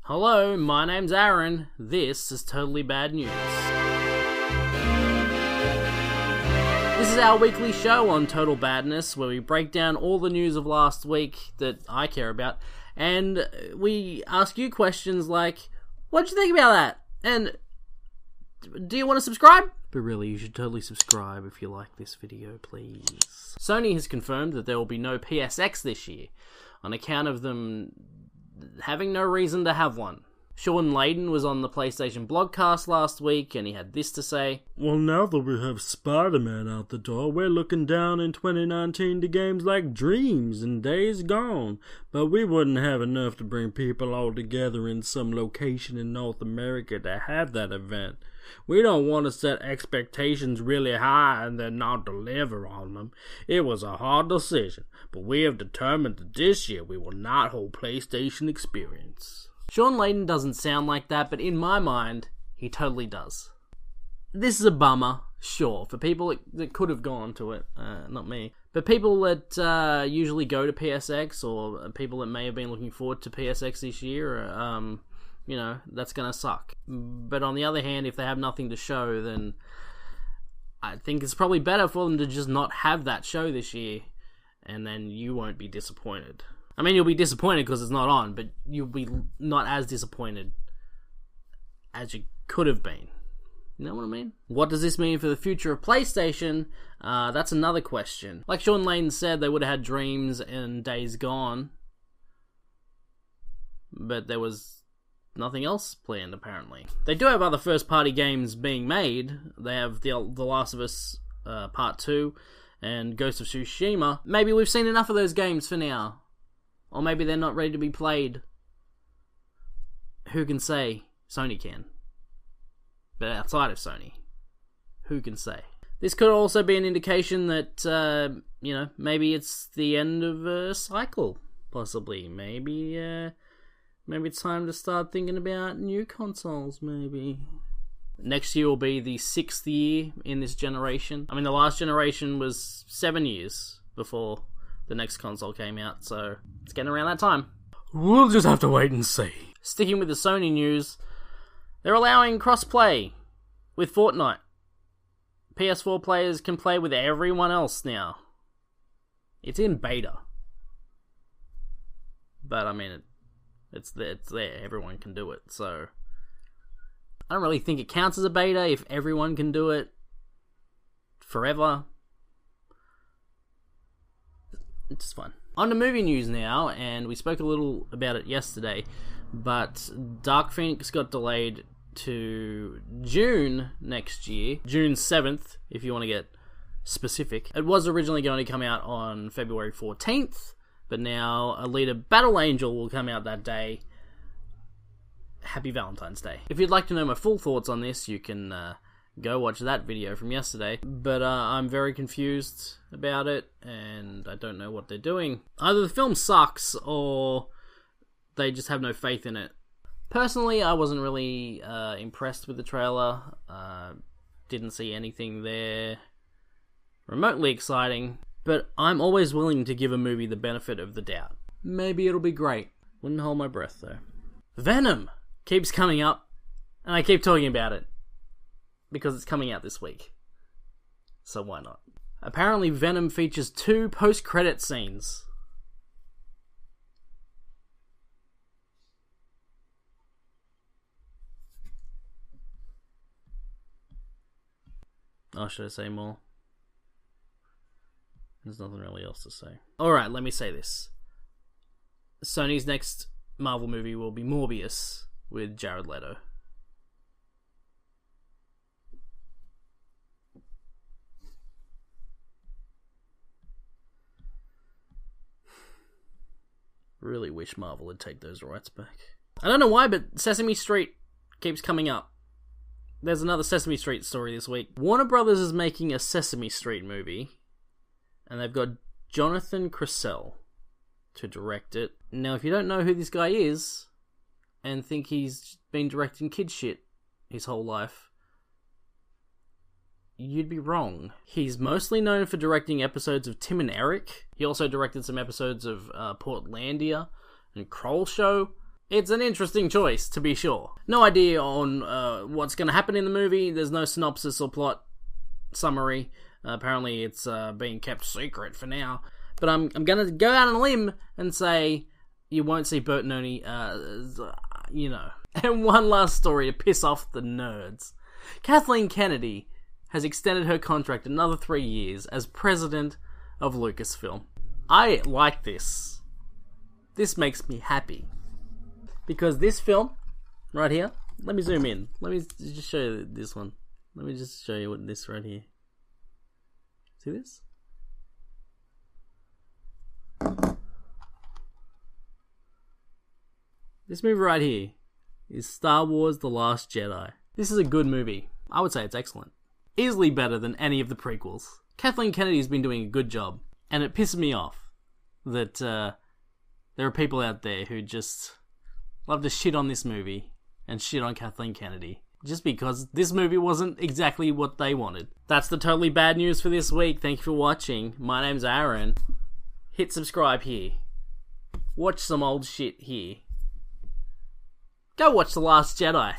Hello, my name's Aaron. This is Totally Bad News. This is our weekly show on Total Badness, where we break down all the news of last week that I care about, and we ask you questions like, what'd you think about that? And do you want to subscribe? But really, you should totally subscribe if you like this video, please. Sony has confirmed that there will be no PSX this year, on account of them having no reason to have one. Sean Layden was on the PlayStation blogcast last week, and he had this to say. Well, now that we have Spider-Man out the door, we're looking down in 2019 to games like Dreams and Days Gone, but we wouldn't have enough to bring people all together in some location in North America to have that event. We don't want to set expectations really high and then not deliver on them. It was a hard decision, but we have determined that this year we will not hold PlayStation Experience. Sean Layden doesn't sound like that, but in my mind, he totally does. This is a bummer, sure, for people that could have gone to it, not me. But people that usually go to PSX, or people that may have been looking forward to PSX this year, that's gonna suck. But on the other hand, if they have nothing to show, then I think it's probably better for them to just not have that show this year, and then you won't be disappointed. I mean, you'll be disappointed because it's not on, but you'll be not as disappointed as you could have been. You know what I mean? What does this mean for the future of PlayStation? That's another question. Like Sean Layden said, they would have had Dreams and Days Gone, but there was nothing else planned, apparently. They do have other first-party games being made. They have The Last of Us Part 2 and Ghost of Tsushima. Maybe we've seen enough of those games for now. Or maybe they're not ready to be played. Who can say? Sony can. But outside of Sony, who can say? This could also be an indication that, maybe it's the end of a cycle, possibly. Maybe it's time to start thinking about new consoles, maybe. Next year will be the 6th year in this generation. I mean, the last generation was 7 years before the next console came out, so it's getting around that time. We'll just have to wait and see. Sticking with the Sony news, they're allowing cross-play with Fortnite. PS4 players can play with everyone else now. It's in beta. But, I mean, it's there. Everyone can do it, so I don't really think it counts as a beta if everyone can do it forever. It's fun. On to movie news now, and we spoke a little about it yesterday, but Dark Phoenix got delayed to June next year. June 7th, if you want to get specific. It was originally going to come out on February 14th, but now Alita Battle Angel will come out that day. Happy Valentine's Day. If you'd like to know my full thoughts on this, you can go watch that video from yesterday. But I'm very confused about it, and I don't know what they're doing. Either the film sucks, or they just have no faith in it. Personally, I wasn't really impressed with the trailer. Didn't see anything there remotely exciting. But I'm always willing to give a movie the benefit of the doubt. Maybe it'll be great. Wouldn't hold my breath, though. Venom keeps coming up, and I keep talking about it because it's coming out this week. So why not? Apparently Venom features 2 post-credit scenes. Oh, should I say more? There's nothing really else to say. Alright, let me say this. Sony's next Marvel movie will be Morbius with Jared Leto. Really wish Marvel would take those rights back. I don't know why, but Sesame Street keeps coming up. There's another Sesame Street story this week. Warner Brothers is making a Sesame Street movie, and they've got Jonathan Kressel to direct it. Now, if you don't know who this guy is, and think he's been directing kid shit his whole life, you'd be wrong. He's mostly known for directing episodes of Tim and Eric. He also directed some episodes of Portlandia and Kroll Show. It's an interesting choice, to be sure. No idea on what's going to happen in the movie. There's no synopsis or plot summary. Apparently it's being kept secret for now. But I'm going to go out on a limb and say you won't see Bert and Ernie, you know. And one last story to piss off the nerds. Kathleen Kennedy has extended her contract another 3 years as president of Lucasfilm. I like this. This makes me happy. Because this film, right here, let me zoom in. Let me just show you this one. Let me just show you what this right here. See this? This movie right here is Star Wars The Last Jedi. This is a good movie. I would say it's excellent. Easily better than any of the prequels. Kathleen Kennedy's been doing a good job. And it pisses me off that there are people out there who just love to shit on this movie and shit on Kathleen Kennedy just because this movie wasn't exactly what they wanted. That's the totally bad news for this week. Thank you for watching. My name's Aaron. Hit subscribe here. Watch some old shit here. Go watch The Last Jedi.